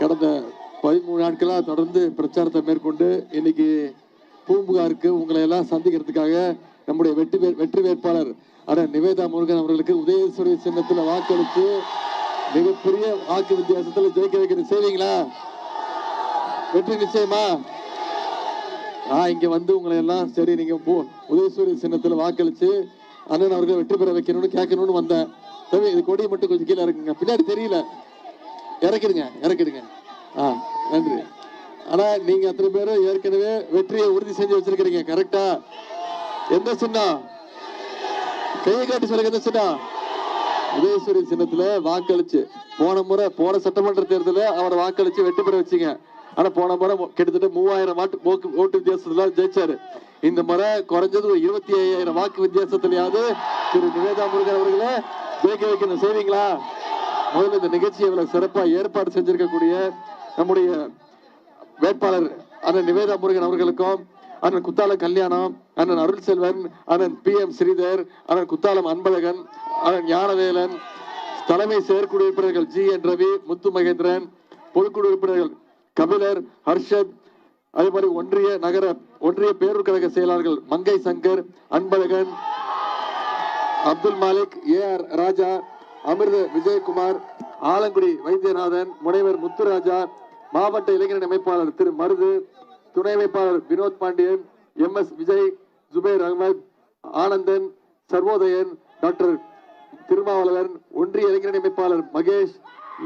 கடந்த 13 நாட்களா தொடர்ந்து பிரச்சாரத்தை மேற்கொண்டு இன்னைக்கு பூம்புகாருக்கு உங்களை எல்லாம் சந்திக்கிறதுக்காக நம்முடைய வெற்றி வேட்பாளர் அண்ணன் நிவேதா முருகன் அவர்களுக்கு உதயசூரிய சின்னத்தில் வாக்களித்து மிகப்பெரிய வாக்கு வித்தியாசத்தில் ஜெயிக்க வைக்கிறது. செய்வீங்களா? வெற்றி நிச்சயமா? இங்க வந்து உங்களை எல்லாம் சரி நீங்க உதயசூரிய சின்னத்தில் வாக்களிச்சு அண்ணன் அவர்கள் வெற்றி பெற வைக்கணும்னு கேட்கணும்னு வந்தேன். இது கொடியை மட்டும் கொஞ்சம் கீழே இறக்குங்க, பின்னாடி தெரியல, இறக்கிடுங்க. நன்றி. ஆனா நீங்க அத்தனை பேரும் ஏற்கனவே வெற்றியை உறுதி செஞ்சு வச்சிருக்கிறீங்க. கரெக்டா? எந்த சின்னம்? கையை காட்டி சொல்லுங்க. எந்த சின்னம்? உதயசூரிய சின்னத்துல வாக்களிச்சு போன சட்டமன்ற தேர்தலில் அவரை வாக்களிச்சு வெற்றி பெற வச்சீங்க. ஆனா போன முறை கிட்டத்தட்ட 3000 ஓட்டு வித்தியாசத்துல ஜெயிச்சாரு. இந்த முறை குறைஞ்சது ஒரு 25,000 வாக்கு வித்தியாசத்திலேயாவது திரு நிவேதா முருகன் அவர்களை ஜெயிக்க வைக்கணும். செய்வீங்களா? முதல்ல இந்த நிகழ்ச்சியை இவ்வளவு சிறப்பா ஏற்பாடு செஞ்சிருக்கக்கூடிய நம்முடைய வேட்பாளர் அண்ணன் நிவேதா முருகன் அவர்களுக்கும், அண்ணன் குத்தாலம் கல்யாணம், அண்ணன் அருள் செல்வன், அண்ணன் PM ஸ்ரீதர், அண்ணன் குத்தாலம் அன்பழகன், அண்ணன் ஞானவேலன், தலைமை செயற்குழு உறுப்பினர்கள் GN ரவி, முத்து மகேந்திரன், பொதுக்குழு உறுப்பினர்கள் கபிலர், ஹர்ஷத், அதே மாதிரி ஒன்றிய பேரூர் கழக செயலாளர்கள் மங்கை சங்கர், அன்பழகன், அப்துல் மாலிக், AR ராஜா, அமிர்த விஜயகுமார், ஆலங்குடி வைத்தியநாதன், முனைவர் முத்துராஜா, மாவட்ட இளைஞர் அமைப்பாளர் திரு மருது, துணை அமைப்பாளர் வினோத் பாண்டியன், MS விஜய், ஜுபேர் அகமது, ஆனந்தன், சர்வோதயன், டாக்டர் திருமாவளவன், ஒன்றிய இளைஞர் அமைப்பாளர் மகேஷ்,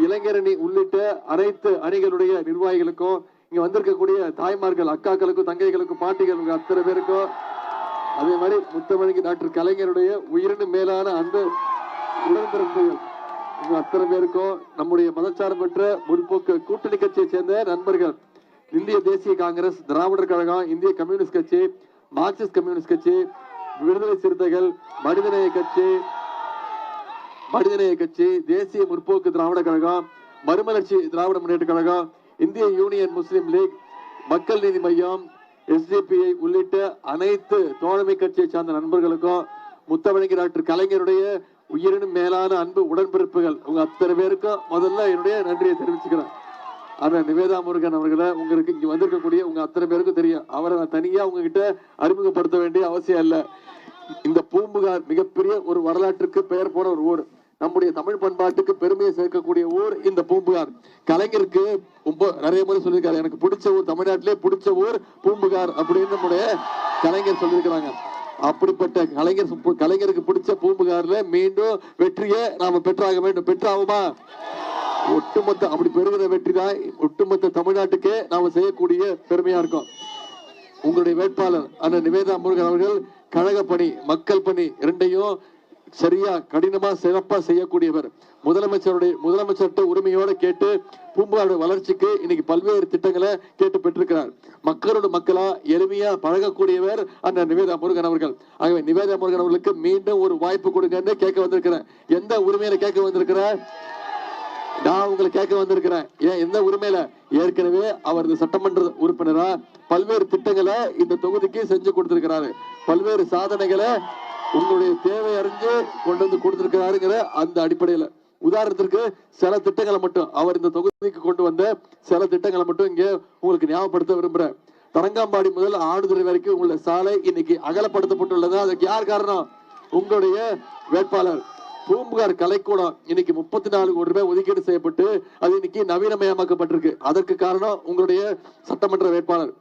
இளைஞரணி உள்ளிட்ட அனைத்து அணிகளுடைய நிர்வாகிகளுக்கும், இங்க வந்திருக்கக்கூடிய தாய்மார்கள், அக்காக்களுக்கும், தங்கைகளுக்கும், பாட்டிகளுக்கும், அத்தனை பேருக்கும், அதே மாதிரி முத்தமிழ் டாக்டர் கலைஞருடைய உயிரினும் மேலான அந்த உடன்பிறப்புகள் அத்தனை பேருக்கும், நம்முடைய மதச்சார்பற்ற முற்போக்கு கூட்டணி கட்சியை சேர்ந்த நண்பர்கள், இந்திய தேசிய காங்கிரஸ், திராவிடர் கழகம், இந்திய கம்யூனிஸ்ட் கட்சி, மார்க்சிஸ்ட் கம்யூனிஸ்ட் கட்சி, விடுதலை சிறுத்தைகள், மனிதநேய கட்சி, தேசிய முற்போக்கு திராவிட கழகம், மறுமலர்ச்சி திராவிட முன்னேற்ற கழகம், இந்திய யூனியன் முஸ்லிம் லீக், மக்கள் நீதி மையம், SDPI உள்ளிட்ட அனைத்து தோழமை கட்சியை சார்ந்த நண்பர்களுக்கும், முத்தமிழ் டாக்டர் கலைஞருடைய உயிரினும் மேலான அன்பு உடன்பிறப்புகள் உங்க அத்தனை பேருக்கும் முதல்ல என்னுடைய நன்றியை தெரிவிச்சுக்கிறேன். ஆனா நிவேதா முருகன் அவர்களை உங்களுக்கு இங்க வந்திருக்கக்கூடிய உங்க அத்தனை பேருக்கும் தெரியும். அவரை நான் தனியா உங்ககிட்ட அறிமுகப்படுத்த வேண்டிய அவசியம் இல்லை. இந்த பூம்புகார் மிகப்பெரிய ஒரு வரலாற்றுக்கு பெயர் போன ஒரு ஊர், நம்முடைய தமிழ் பண்பாட்டுக்கு பெருமையை சேர்க்கக்கூடிய ஊர் இந்த பூம்புகார். கலைஞருக்கு நிறைய முறை சொல்லியிருக்காரு, எனக்கு பிடிச்ச ஊர், தமிழ்நாட்டிலே பிடிச்ச ஊர் பூம்புகார் அப்படின்னு நம்முடைய கலைஞர் சொல்லியிருக்கிறாங்க. அப்படிப்பட்ட கலைஞருக்கு பிடிச்ச பூம்புகார்ல மீண்டும் வெற்றியை நாம பெற்றாக வேண்டும். பெற்றாகுமா? ஒட்டுமொத்த அப்படி பெறுகிற வெற்றி தான் ஒட்டுமொத்த தமிழ்நாட்டுக்கே நாம செய்யக்கூடிய பெருமையா இருக்கும். உங்களுடைய வேட்பாளர் அண்ணன் நிவேதா முருகன் அவர்கள் கழக பணி, மக்கள் பணி இரண்டையும் சரியா கடினமா சிறப்பா செய்யக்கூடியவர். முதலமைச்சர்கிட்ட உரிமையோட கேட்டு பூம்புகாருடைய வளர்ச்சிக்கு இன்னைக்கு பல்வேறு திட்டங்களை கேட்டு பெற்றிருக்கிறார். மக்களோட மக்களா எளிமையா பழகக்கூடியவர் அண்ணன் நிவேதா முருகன் அவர்கள். ஆகவே நிவேதா முருகன் அவர்களுக்கு மீண்டும் ஒரு வாய்ப்பு கொடுங்கன்னு கேட்க வந்திருக்கிறேன். எந்த உரிமையில கேட்க வந்திருக்கிறேன்? நான் உங்களை கேட்க வந்திருக்கிறேன். ஏன் எந்த உரிமையில? ஏற்கனவே அவர் இந்த சட்டமன்ற உறுப்பினரா பல்வேறு திட்டங்களை இந்த தொகுதிக்கு செஞ்சு கொடுத்திருக்கிறாரு. பல்வேறு சாதனைகளை உங்களுடைய தேவை அறிஞ்சு கொண்டு வந்து கொடுத்திருக்கிறாருங்கிற அந்த அடிப்படையில உதாரணத்திற்கு சில திட்டங்களை மட்டும் அவர் இந்த தொகுதிக்கு கொண்டு வந்த சில திட்டங்களை மட்டும் இங்க உங்களுக்கு ஞாபகப்படுத்த விரும்புறேன். தரங்காம்பாடி முதல் ஆடுதுறை வரைக்கும் உள்ள சாலை இன்னைக்கு அகலப்படுத்தப்பட்டுள்ளது. அதுக்கு யார் காரணம்? உங்களுடைய வேட்பாளர். பூம்புகார் கலைக்கூடம் இன்னைக்கு 34 கோடி ரூபாய் ஒதுக்கீடு செய்யப்பட்டு அது இன்னைக்கு நவீனமயமாக்கப்பட்டிருக்கு. அதற்கு காரணம் உங்களுடைய சட்டமன்ற வேட்பாளர்.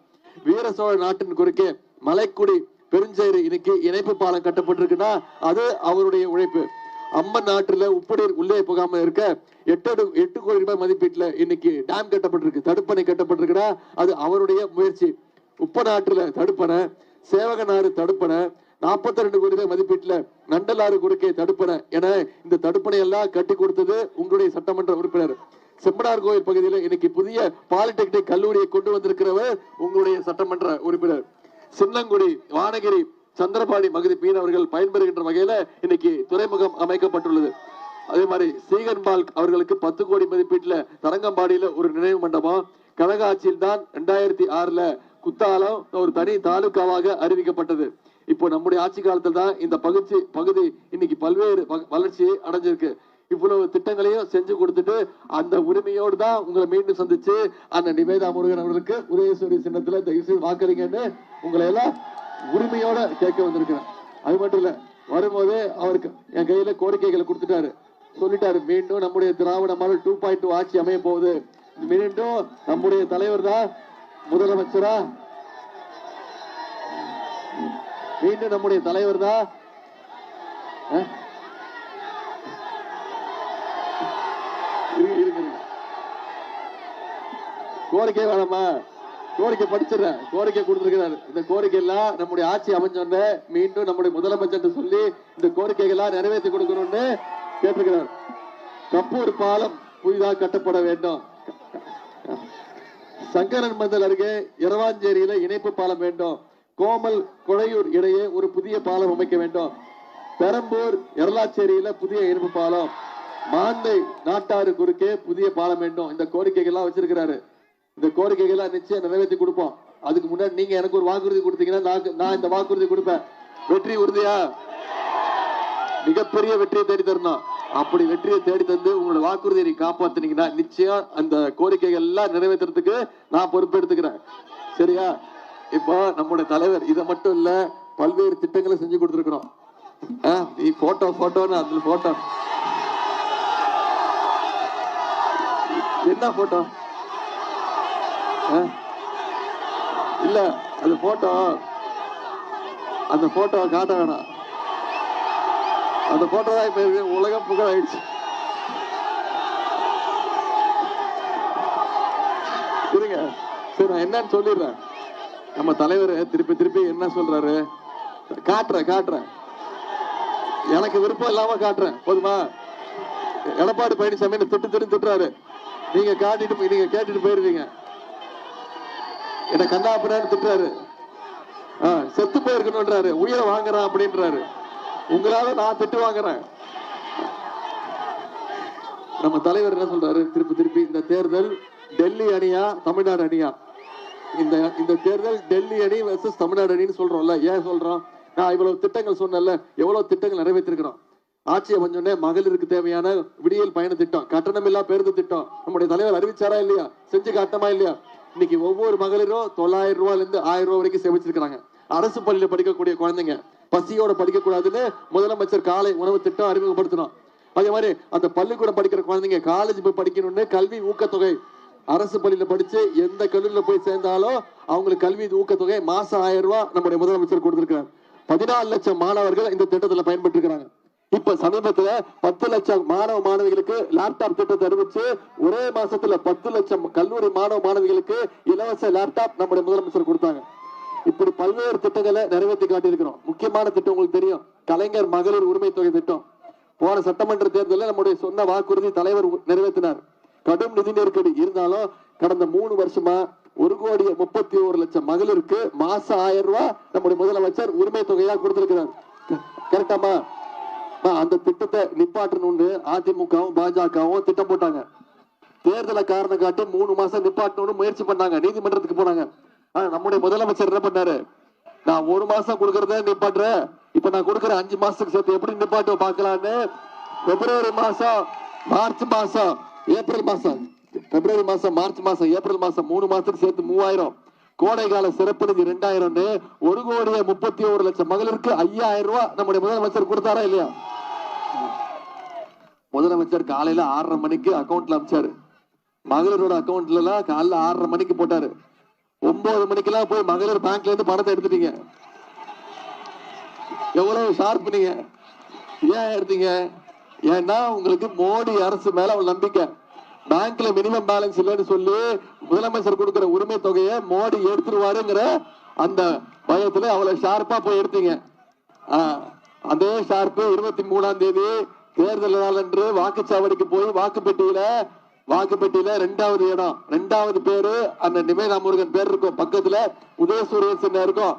வீர சோழ நாட்டின் குறுக்கே மலைக்குடி பெருஞ்சேரி இன்னைக்கு இணைப்பு பாலம் கட்டப்பட்டிருக்குன்னா அது அவருடைய உழைப்பு. அம்மன் நாட்டுல உப்படீர் உள்ளே போகாம இருக்க 8 கோடி ரூபாய் மதிப்பீட்டுல இன்னைக்கு டேம் கட்டப்பட்டிருக்கு, தடுப்பணை கட்டப்பட்டிருக்குன்னா அது அவருடைய முயற்சி. உப்ப நாட்டுல தடுப்பணை, சேவகநாடு தடுப்பணை, 42 கோடி ரூபாய் மதிப்பீட்டுல நண்டலாறு குறுக்கே தடுப்பணை என இந்த தடுப்பணை எல்லாம் கட்டி கொடுத்தது உங்களுடைய சட்டமன்ற உறுப்பினர். செம்பனார் கோயில் பகுதியில் இன்னைக்கு புதிய பாலிடெக்னிக் கல்லூரியை கொண்டு வந்திருக்கிறவர் உங்களுடைய சட்டமன்ற உறுப்பினர். சின்னங்குடி, வானகிரி, சந்திரபாடி பகுதி மீனவர்கள் பயன்பெறுகின்ற வகையில இன்னைக்கு துறைமுகம் அமைக்கப்பட்டுள்ளது. அதே மாதிரி சீகன்பால் அவர்களுக்கு 10 கோடி மதிப்பீட்டுல தரங்கம்பாடியில ஒரு நினைவு மண்டபம். கழக ஆட்சியில் தான் 2006 குத்தாலம் ஒரு தனி தாலுகாவாக அறிவிக்கப்பட்டது. இப்போ நம்முடைய ஆட்சி காலத்தில் தான் இந்த பகுதி இன்னைக்கு பல்வேறு வளர்ச்சியை அடைஞ்சிருக்கு. இவ்வளவு திட்டங்களையும் செஞ்சு கொடுத்துட்டு அந்த உரிமையோடு தான் உங்களை மீண்டும் சந்திச்சு அந்த நிவேதா முருகன் அவர்களுக்கு உதயசூரிய சின்னத்துல தயவு செய்து வாக்குறீங்கன்னு உங்களை எல்லாம் உரிமையோட கேட்க வந்திருக்கிறேன். அது மட்டும் இல்ல, வரும்போதே அவருக்கு என் கையில கோரிக்கைகளை கொடுத்துட்டாரு, சொல்லிட்டாரு மீண்டும் நம்முடைய திராவிட மாடல் 2.2 ஆட்சி அமைய போகுது, மீண்டும் நம்முடைய தலைவர் தான் முதலமைச்சரா, மீண்டும் நம்முடைய தலைவர் தான் கோரிக்கை வேணாமா, கோரிக்கை படிச்சிடறேன், கோரிக்கை கொடுத்திருக்கிறாரு. இந்த கோரிக்கை எல்லாம் நம்முடைய ஆட்சி அமைஞ்சோன்னு மீண்டும் நம்முடைய முதலமைச்சர் சொல்லி இந்த கோரிக்கைகள்லாம் நிறைவேற்றி கொடுக்கணும்னு கேட்டிருக்கிறார். கப்பூர் பாலம் புதிதாக கட்டப்பட வேண்டும், சங்கரன் மந்தல் அருகே இரவாஞ்சேரியில இணைப்பு பாலம் வேண்டும், கோமல் கொழையூர் இடையே ஒரு புதிய பாலம் அமைக்க வேண்டும், பெரம்பூர் எரலாச்சேரியில புதிய இணைப்பு பாலம், மாந்தை நாட்டாறு குறுக்கே புதிய பாலம் வேண்டும். இந்த கோரிக்கைகள்லாம் வச்சிருக்கிறாரு. இந்த கோரிக்கைகள்லாம் நிச்சயம் நிறைவேற்றி கொடுப்போம். அதுக்கு முன்னாடி நீங்க எனக்கு ஒரு வாக்குறுதி கொடுத்தீங்கன்னா நான் இந்த வாக்குறுதி கொடுப்பேன். வெற்றி உறுதியா? மிகப்பெரிய வெற்றியை தேடி தரணும். அப்படி வெற்றியை தேடி தந்து உங்களோட வாக்குறுதியை காப்பாத்தினீங்கன்னா நிச்சயம் அந்த கோரிக்கைகள் எல்லாம் நிறைவேற்றுறதுக்கு நான் பொறுப்பெடுத்துக்கிறேன். சரியா? இப்போ நம்முடைய தலைவர் இதை மட்டும் இல்ல, பல்வேறு திட்டங்களை செஞ்சு கொடுத்துருக்கிறோம். நீ போட்டோன்னு அதுல போட்டோ என்ன போட்டோ இல்ல, அது போட்டோ, அந்த போட்டோ காட்ட வேணாம். அந்த போட்டோ தான் இப்ப உலகம் புகழ் ஆயிடுச்சு. இருங்க, சரி நான் என்னன்னு சொல்லிடுறேன். நம்ம தலைவர் திருப்பி திருப்பி என்ன சொல்றாரு, காட்டுறேன், எனக்கு விருப்பம் இல்லாம காட்டுறேன், போதுமா? எடப்பாடி பழனிசாமி திட்டுறாரு, நீங்க கேட்டுட்டு போயிருவீங்க. என்ன கண்ணாப்பிடான்னு திட்டுறாரு, செத்து போயிருக்கணும்ன்றாரு, உயிரை வாங்குறான் அப்படின்றாரு. உங்களால நான் திட்டு வாங்குறேன். நம்ம தலைவர் என்ன சொல்றாரு திருப்பி, இந்த தேர்தல் டெல்லி அணியா தமிழ்நாடு அணியா? இந்த தேர்தல் டெல்லி அணி வெர்சஸ் தமிழ்நாடு அணின்னு சொல்றோம்ல. ஏன் சொல்றோம்? நான் இவ்வளவு திட்டங்கள் சொன்னேன்ல, எவ்வளவு திட்டங்கள் நிறைவேற்றிருக்கிறோம். ஆட்சியை வந்தோடனே மகளிருக்கு தேவையான விடியல் பயண திட்டம், கட்டணமில்லா பேருந்து திட்டம் நம்முடைய தலைவர் அறிவிச்சாரா இல்லையா? செஞ்சு காட்டமா இல்லையா? இன்னைக்கு ஒவ்வொரு மகளிரும் 900 ரூபாயில இருந்து 1000 ரூபாய் வரைக்கும் சேமிச்சிருக்காங்க. அரசு பள்ளியில படிக்கக்கூடிய குழந்தைங்க பசியோட படிக்க கூடாதுன்னு முதலமைச்சர் காலை உணவு திட்டம் அறிமுகப்படுத்தணும். அதே மாதிரி அந்த பள்ளிக்கூடம் படிக்கிற குழந்தைங்க காலேஜ் போய் படிக்கணும்னு கல்வி ஊக்கத்தொகை, அரசு பள்ளியில படிச்சு எந்த கல்லூரியில போய் சேர்ந்தாலும் அவங்களுக்கு கல்வி ஊக்கத்தொகை மாசம் 1000 ரூபாய் நம்முடைய முதலமைச்சர் கொடுத்திருக்கிறார். 14 லட்சம் மாணவர்கள் இந்த திட்டத்துல பயன்பெற்று இருக்காங்க. இப்ப சமீபத்துல 10 லட்சம் மாணவ மாணவிகளுக்கு லேப்டாப் திட்டத்தை அறிவிச்சு ஒரே மாசத்துல 10 லட்சம் கல்லூரி மாணவ மாணவிகளுக்கு இலவச லேப்டாப் நம்முடைய முதலமைச்சர் கொடுத்தாங்க. இப்படி பல்வேறு திட்டங்களை நிறைவேற்றி காட்டியிருக்கிறோம். முக்கியமான திட்டம் உங்களுக்கு தெரியும், கலைஞர் மகளிர் உரிமை தொகை திட்டம். போன சட்டமன்ற தேர்தலில் நம்முடைய சொன்ன வாக்குறுதி தலைவர் நிறைவேற்றினார். கடும் நிதி நெருக்கடி இருந்தாலும் கடந்த 3 வருஷமா 1,31,00,000 மகளிருக்கு மாசம் 1000 ரூபாய் நம்முடைய முதலமைச்சர் உரிமை தொகையா கொடுத்திருக்கிறார். கரெக்டாமா? அந்த திட்டத்தை நிப்பாட்டணும்னு அதிமுகவும் பாஜகவும் திட்டம் போட்டாங்க. தேர்தலை காரணம் காட்டி 3 மாசம் நிப்பாட்டணும்னு முயற்சி பண்ணாங்க, நீதிமன்றத்துக்கு போனாங்க. நம்முடைய முதலமைச்சர் என்ன பண்ணாரு, நான் 1 மாசம் கொடுக்கறத நிப்பாட்டுறேன், இப்ப நான் கொடுக்கற 5 மாசத்துக்கு சேர்த்து எப்படி நிப்பாட்டு பாக்கலான்னு பிப்ரவரி மாசம், மார்ச் மாசம், ஏப்ரல் மாசம், பிப்ரவரி மாசம், மார்ச் மாசம், ஏப்ரல் மாசம் 3 மாசத்துக்கு சேர்த்து 3000, கோடை கால சிறப்பு நிதி 2000, 1,31,00,000 மகளிருக்கு 5000 ரூபாய் நம்முடைய முதலமைச்சர் கொடுத்தாரா இல்லையா? முதலமைச்சர் காலையில 6:30 மணிக்கு அக்கௌண்ட்ல அமிச்சாரு. மகளிரோட அக்கௌண்ட்ல எல்லாம் காலைல 6:30 மணிக்கு போட்டாரு. 9 மணிக்கு எல்லாம் போய் மகளிர் பேங்க்ல இருந்து பணத்தை எடுத்துட்டீங்க. எவ்வளவு ஷார்ப் நீங்க! ஏன் எடுத்தீங்க? ஏன்னா உங்களுக்கு மோடி அரசு மேல அவ்வளவு நம்பிக்கை. பேங்க்ல மினிமம் பேலன்ஸ் இல்லைன்னு சொல்லி முதலமைச்சர் கொடுக்கிற உரிமை தொகையை மோடி எடுத்துருவாருங்கிற அந்த பயத்துல அவ்வளவு ஷார்ப்பா போய் எடுத்தீங்க. அதே ஷார்ப்பு 23ஆம் தேதி தேர்தல் நாள் அன்று வாக்குச்சாவடிக்கு போய் வாக்குப்பெட்டியில 2வது இடம், 2வது பேரு அந்த நிவேதா முருகன் பேர் இருக்கும், பக்கத்துல உதயசூரியன் சின்ன இருக்கும்.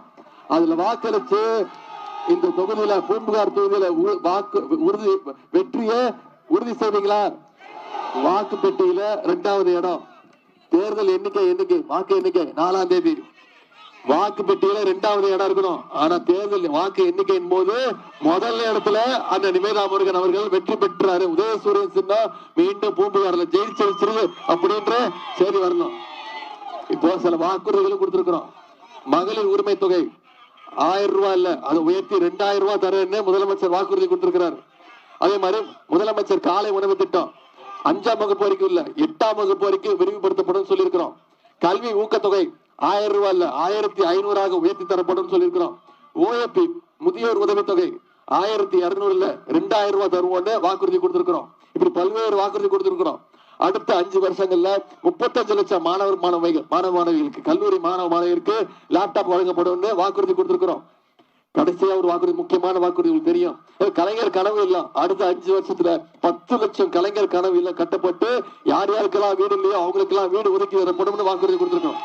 அதுல வாக்களிச்சு இந்த தொகுதியில பூம்புகார் தொகுதியில வெற்றியை உறுதி செய்வீங்களா? வாக்கு பெட்டியில 2வது இடம். தேர்தல் எண்ணிக்கை வாக்கு எண்ணிக்கை 4ஆம் தேதி. வாக்கு பெட்டியில 2வது இடம் இருக்கணும். ஆனா தேர்தல் வாக்கு எண்ணிக்கையின் போது முதல் இடத்துல அந்த நிவேதா முருகன் அவர்கள் வெற்றி பெற்றாரு. உதயசூரியன் சின்னம் மீண்டும் பூம்புகார்ல ஜெயிச்சிருச்சு அப்படின்ற செய்தி வரணும். இப்போ சில வாக்குறுதிகளும் கொடுத்திருக்கிறோம். மகளிர் உரிமை தொகை 1000 ரூபாய் இல்ல, அதை உயர்த்தி 2000 ரூபாய் தரேன்னு முதலமைச்சர் வாக்குறுதி கொடுத்திருக்கிறார். அதே மாதிரி முதலமைச்சர் காலை உணவு திட்டம் 5ஆம் வகுப்பு வரைக்கும் இல்ல 8ஆம் வகுப்பு வரைக்கும் விரிவுபடுத்தப்படும் சொல்லியிருக்கிறோம். கல்வி ஊக்கத்தொகை 1000 ரூபாய் இல்ல 1500 உயர்த்தி தரப்படும் சொல்லியிருக்கிறோம். ஓஎப்பி முதியோர் உதவித்தொகை 1200 இல்ல 2000 ரூபாய் தருவோம்னு வாக்குறுதி கொடுத்திருக்கிறோம். இப்படி பல்வேறு வாக்குறுதி கொடுத்திருக்கிறோம். அடுத்த 5 வருஷங்கள்ல 35 லட்சம் மாணவர்களுக்கு கல்லூரி மாணவியருக்கு லேப்டாப் வழங்கப்படும் வாக்குறுதி கொடுத்திருக்கிறோம். கடைசியா ஒரு வாக்குறுதி, முக்கியமான வாக்குறுதி உங்களுக்கு தெரியும், கலைஞர் கனவு இல்லம். அடுத்த 5 வருஷத்துல 10 லட்சம் கலைஞர் கனவு இல்லம் கட்டப்பட்டு யார் யாருக்கெல்லாம் வீடு இல்லையோ அவங்களுக்கெல்லாம் வீடு ஒதுக்கி தரப்படும் வாக்குறுதி கொடுத்திருக்கோம்.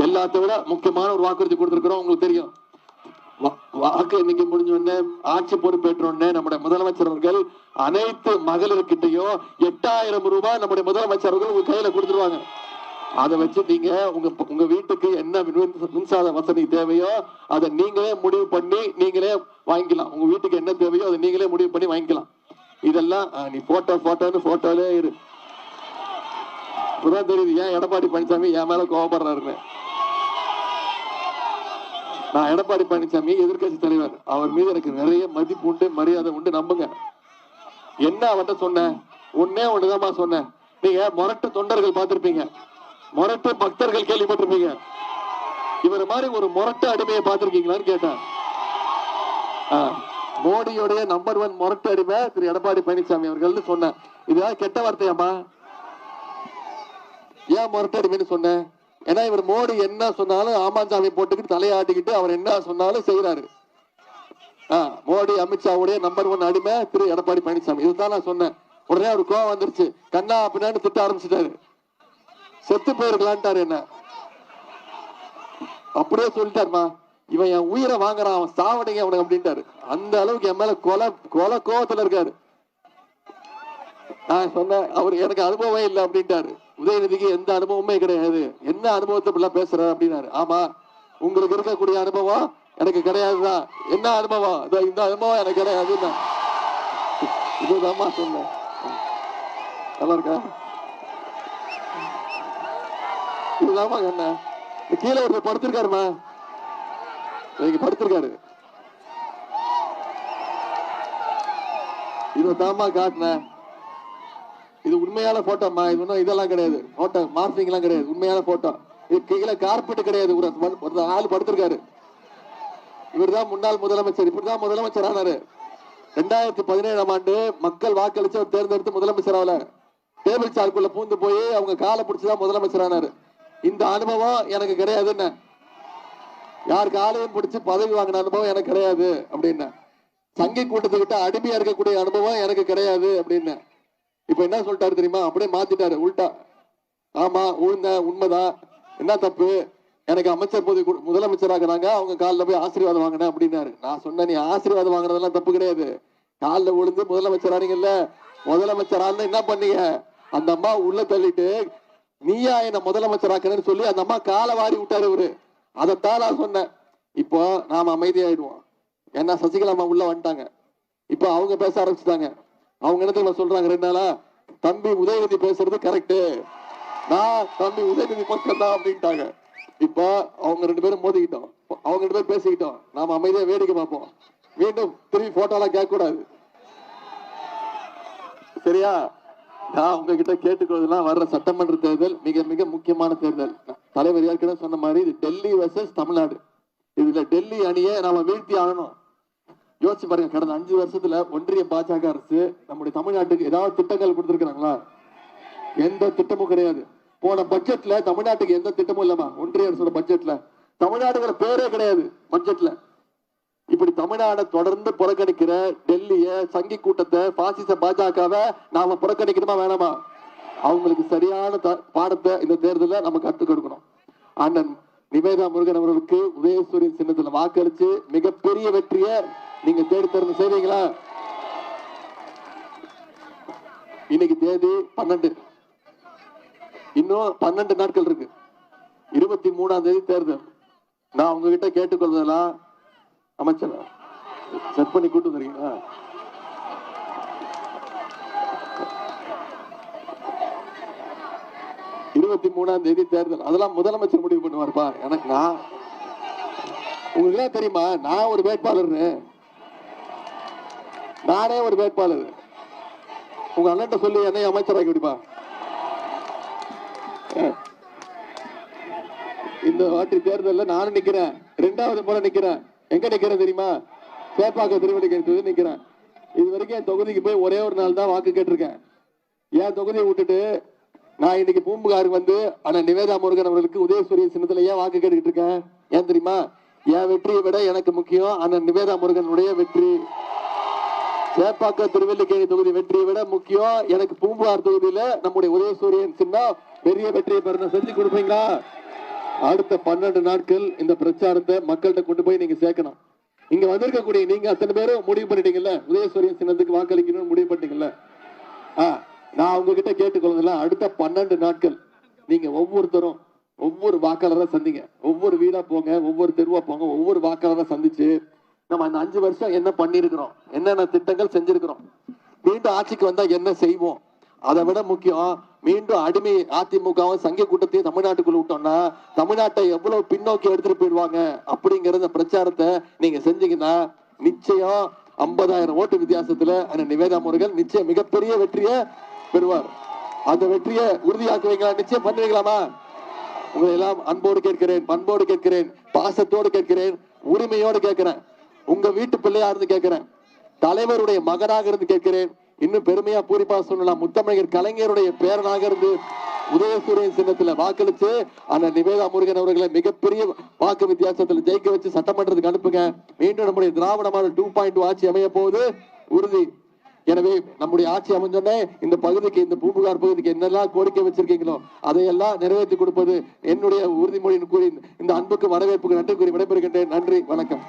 எல்லாத்தை விட முக்கியமான ஒரு வாக்குறுதி கொடுத்திருக்கிறோம். உங்களுக்கு தெரியும், வாக்கு எண்ணிக்கை முடிஞ்ச உடனே ஆட்சி பொறுப்பேற்ற உடனே நம்முடைய முதலமைச்சர் அவர்கள் அனைத்து மகளிர்கிட்டையும் 8000 ரூபாய் நம்முடைய முதலமைச்சர் அவர்கள் உங்க கையில கொடுத்துருவாங்க. அதை வச்சு நீங்க உங்க வீட்டுக்கு என்ன மின்சார வசதி தேவையோ அதை நீங்களே முடிவு பண்ணி நீங்களே வாங்கிக்கலாம். உங்க வீட்டுக்கு என்ன தேவையோ அதை நீங்களே முடிவு பண்ணி வாங்கிக்கலாம். இதெல்லாம் நீ போட்டோலே இரு. இப்பதான் தெரியுது ஏன் எடப்பாடி பழனிசாமி என் மேல கோவப்படுறாருன்னு. நான் எடப்பாடி பழனிசாமி எதிர்கட்சி தலைவர், அவர் மீது எனக்கு நிறைய மதிப்பு உண்டு, மரியாதை உண்டு, நம்புங்க. என்ன அவர்கிட்ட சொன்னேன், ஒண்ணுதான் சொன்னேன். நீங்க முரட்டு தொண்டர்கள் பார்த்திருப்பீங்க, முரட்டு பக்தர்கள் கேள்விப்பட்டிருப்பீங்க. இவர் மாதிரி ஒரு முரட்டு அடிமையை பார்த்திருக்கீங்களான்னு கேட்டேன். மோடியோடைய நம்பர் 1 முரட்டு அடிமை திரு எடப்பாடி பழனிசாமி அவர்கள் சொன்னேன். இதுதான் கெட்ட வார்த்தையாமா? ஏன் முரட்டு அடிமைன்னு சொன்னேன்? ஏன்னா இவர் மோடி என்ன சொன்னாலும் ஆமாஞ்சாமி போட்டுக்கிட்டு தலையாட்டிக்கிட்டு அவர் என்ன சொன்னாலும் செய்யறாரு. மோடி அமித்ஷாவுடைய நம்பர் 1 அடிமை திரு எடப்பாடி பழனிசாமி. இதுதான் நான் சொன்னேன். உடனே அவர் கோவம் வந்துருச்சு, கண்ணா அப்படின்னு திட்ட ஆரம்பிச்சுட்டாரு. செத்து போயிருக்கலான்ட்டாரு என்ன. அப்படியே சொல்லிட்டாருமா, இவன் என் உயிரை வாங்குறான், அவன் சாவடிங்க அவனுக்கு அப்படின்ட்டாரு. அந்த அளவுக்கு என் மேல கொலை கோவத்துல இருக்காரு. நான் சொன்னேன், அவர் எனக்கு அனுபவமே இல்லை அப்படின்ட்டாரு. உதயநிதிக்கு எந்த அனுபவமே கிடையாது, என்ன அனுபவத்தை இப்படிலாம் பேசுறாரு அப்படின்னாரு. ஆமா, உங்களுக்கு இருக்கக்கூடிய அனுபவம் எனக்கு கிடையாதுதான். என்ன அனுபவம்? இந்த அனுபவம் எனக்கு கிடையாது. இதுதான் சொன்னேன். நல்லா இருக்கா? இதுதாமா என்ன கீழே ஒருத்தர் படுத்திருக்காருமா, நீங்க படுத்திருக்காரு. இதுதாமா காட்டினேன். இது உண்மையான போட்டோமா? இது ஒன்றும் இதெல்லாம் கிடையாது, போட்டோ மார்பிங் எல்லாம் கிடையாது, உண்மையான போட்டோ. இது கீழே கார்பெட் கிடையாது, ஒரு ஆள் படுத்திருக்காரு. இவர்தான் முன்னாள் முதலமைச்சர். இப்படிதான் முதலமைச்சர் ஆனாரு. 2017ஆம் ஆண்டு மக்கள் வாக்களிச்சு அவர் தேர்ந்தெடுத்து முதலமைச்சர் ஆகல, டேபிள் சார்க்குள்ள பூந்து போய் அவங்க காலை பிடிச்சுதான் முதலமைச்சர் ஆனாரு. இந்த அனுபவம் எனக்கு கிடையாதுன்னு, யார் காலையும் பிடிச்சு பதவி வாங்கின அனுபவம் எனக்கு கிடையாது அப்படின்னு, சங்கி கூட்டத்துக்கிட்ட அடிமையா இருக்கக்கூடிய அனுபவம் எனக்கு கிடையாது அப்படின்னு. இப்ப என்ன சொல்லிட்டாரு தெரியுமா? அப்படியே மாத்திட்டாரு உள்டா. ஆமா உண்மைதான், என்ன தப்பு, எனக்கு அமைச்சர் பதவி முதலமைச்சராகிறாங்க, அவங்க காலில் போய் ஆசீர்வாதம் வாங்கினேன் அப்படின்னாரு. நான் சொன்னேன், நீ ஆசீர்வாதம் வாங்கினதெல்லாம் தப்பு கிடையாது, காலில் விழுந்து முதலமைச்சர் ஆனீங்கல்ல, முதலமைச்சர் ஆனா என்ன பண்ணீங்க? அந்த அம்மா உள்ள தள்ளிட்டு நீயா என்ன முதலமைச்சராக்கணும்னு சொல்லி அந்த அம்மா காலை வாரி விட்டாரு இவரு. அதைத்தான் நான் சொன்னேன். இப்போ நாம அமைதியாயிடுவோம். ஏன்னா சசிகலா அம்மா உள்ள வந்துட்டாங்க. இப்போ அவங்க பேச ஆரம்பிச்சுட்டாங்க. அவங்க என்ன தெரியுமா சொல்றாங்க, 2 நாளா தம்பி உதயநிதி பேசுறது கரெக்ட், நான் தம்பி உதயநிதி பக்கம் தான் அப்படின்ட்டாங்க. இப்போ அவங்க 2 பேரும் மோதிக்கிட்டோம், அவங்க 2 பேரும் பேசிக்கிட்டோம். நாம அமைதியா வேடிக்கை பார்ப்போம். மீண்டும் திரும்பி போட்டோலாம் கேட்க கூடாது, சரியா? நான் உங்ககிட்ட கேட்டுக்கொள்வதெல்லாம் வர்ற சட்டமன்ற தேர்தல் மிக மிக முக்கியமான தேர்தல். தலைவர் ஏற்கனவே சொன்ன மாதிரி இது டெல்லி வர்சஸ் தமிழ்நாடு. இதுல டெல்லி அணியை நாம வீழ்த்தி ஆகணும். யோசிச்சு பாருங்க, கடந்த 5 வருஷத்துல ஒன்றிய பாஜக அரசு நம்முடைய தமிழ்நாட்டுக்கு ஏதாவது திட்டங்கள் கொடுத்திருக்கிறாங்களா? எந்த திட்டமும் கிடையாது. போன பட்ஜெட்ல தமிழ்நாட்டுக்கு எந்த திட்டமும் இல்லமா. ஒன்றிய அரசோட பட்ஜெட்ல தமிழ்நாடுங்கிற பேரே கிடையாது பட்ஜெட்ல. இப்படி தமிழ்நாடை தொடர்ந்து புறக்கணிக்கிற டெல்லிய சங்கி கூட்டத்தை பாசிச பாஜகவை நாம புறக்கணிக்கணுமா வேணாமா? அவங்களுக்கு சரியான பாடத்தை இந்த தேர்தலில் நம்ம கற்றுக் கொடுக்கணும். அண்ணன் நிவேதா முருகன் அவர்களுக்கு உதயசூரியன் சின்னத்துல வாக்களிச்சு மிகப்பெரிய வெற்றியை நீங்க தேடி தரணும், செய்வீங்களா? இன்னைக்கு தேதி 12, இன்னும் 12 நாட்கள் இருக்கு. 23ஆம் தேதி தேர்தல். நான் உங்ககிட்ட கேட்டுக்கொள்வதெல்லாம் அமைச்சர் செட் பண்ணி கூட்டு வந்துருக்கீங்களா? இருபத்தி 3ஆம் தேதி தேர்தல், அதெல்லாம் முதலமைச்சர் முடிவு பண்ணுவார்ப்பா. எனக்கு நான் உங்களுக்கு தெரியுமா, நான் ஒரு வேட்பாளர், நானே ஒரு வேட்பாளர். உங்க அண்ணன் சொல்லி என்னை அமைச்சராக்கி விடுப்பா. இந்த வாட்டி தேர்தலில் நானும் நிக்கிறேன், 2வது முறை நிக்கிறேன். எங்க நிக்கிறேன் தெரியுமா? சேப்பாக்க திருவள்ளிக்கேணி நிக்கிறேன். இது வரைக்கும் என் தொகுதிக்கு போய் ஒரே ஒரு நாள் தான் வாக்கு கேட்டிருக்கேன். என் தொகுதியை விட்டுட்டு நான் இன்னைக்கு பூம்புகாருக்கு வந்து அண்ணன் நிவேதா முருகன் அவர்களுக்கு உதயசூரிய சின்னத்துல ஏன் வாக்கு கேட்டுக்கிட்டு இருக்கேன்? ஏன் தெரியுமா? என் வெற்றியை விட எனக்கு முக்கியம் அண்ணன் நிவேதா முருகனுடைய வெற்றி. சேப்பாக்க திருவல்லிக்கேணி தொகுதி வெற்றியை விட முக்கியம் எனக்கு பூம்புகார் தொகுதியில நம்முடைய உதயசூரியன் சின்னம் பெரிய வெற்றியை பெற செஞ்சு கொடுப்பீங்களா? அடுத்த 12 நாட்கள் இந்த பிரச்சாரத்தை மக்கள்கிட்ட கொண்டு போய் நீங்க சேர்க்கணும். இங்க வந்திருக்கக்கூடிய நீங்க அத்தனை பேரும் முடிவு பண்ணிட்டீங்கல்ல, உதயசூரியன் சின்னத்துக்கு வாக்களிக்கணும்னு முடிவு பண்ணிட்டீங்கல்ல. நான் உங்ககிட்ட கேட்டுக்கொள்ளுங்களா, அடுத்த 12 நாட்கள் நீங்க ஒவ்வொருத்தரும் ஒவ்வொரு வாக்காளரை சந்திங்க. ஒவ்வொரு வீடா போங்க, ஒவ்வொரு தெருவா போங்க, ஒவ்வொரு வாக்காளரை சந்திச்சு நம்ம அந்த 5 வருஷம் என்ன பண்ணிருக்கிறோம், என்னென்ன திட்டங்கள் செஞ்சிருக்கிறோம், மீண்டும் ஆட்சிக்கு வந்தா என்ன செய்வோம், அதை விட முக்கியம் மீண்டும் அடிமை அதிமுகவும் சங்க கூட்டத்தையும் தமிழ்நாட்டுக்குள்ள விட்டோம்னா தமிழ்நாட்டை எவ்வளவு பின்னோக்கி எடுத்துட்டு போயிடுவாங்க அப்படிங்கிற பிரச்சாரத்தை நீங்க செஞ்சீங்கன்னா நிச்சயம் 50,000 ஓட்டு வித்தியாசத்துல அந்த நிவேதா முருகன் நிச்சயம் மிகப்பெரிய வெற்றியை பெறுவார். அந்த வெற்றியை உறுதியாக்குவீங்களா? நிச்சயம் பண்ணுவீங்களாமா? உங்களை எல்லாம் அன்போடு கேட்கிறேன், பண்போடு கேட்கிறேன், பாசத்தோடு கேட்கிறேன், உரிமையோடு கேட்கிறேன், உங்க வீட்டு பிள்ளையா இருந்து கேட்கிறேன், தலைவருடைய மகனாக இருந்து கேட்கிறேன். இன்னும் பெருமையா பூரிப்பா சொல்லலாம், முத்தமிழர் கலைஞருடைய பேரனாக இருந்து உதயசூரியன் சின்னத்துல வாக்களிச்சு அந்த நிவேதா முருகன் அவர்களை மிகப்பெரிய வாக்கு வித்தியாசத்துல ஜெயிக்க வச்சு சட்டமன்றத்துக்கு அனுப்புங்க. மீண்டும் நம்முடைய திராவிட மாடல் 2.2 ஆட்சி அமைய போவது உறுதி. எனவே நம்முடைய ஆட்சி அமைஞ்சோடனே இந்த பகுதிக்கு, இந்த பூம்புகார் பகுதிக்கு என்னெல்லாம் கோரிக்கை வச்சிருக்கீங்களோ அதையெல்லாம் நிறைவேற்றி கொடுப்பது என்னுடைய உறுதிமொழின்னு கூறி இந்த அன்புக்கு வரவேற்புக்கு நன்றி கூறி விடைபெறுகின்றேன். நன்றி, வணக்கம்.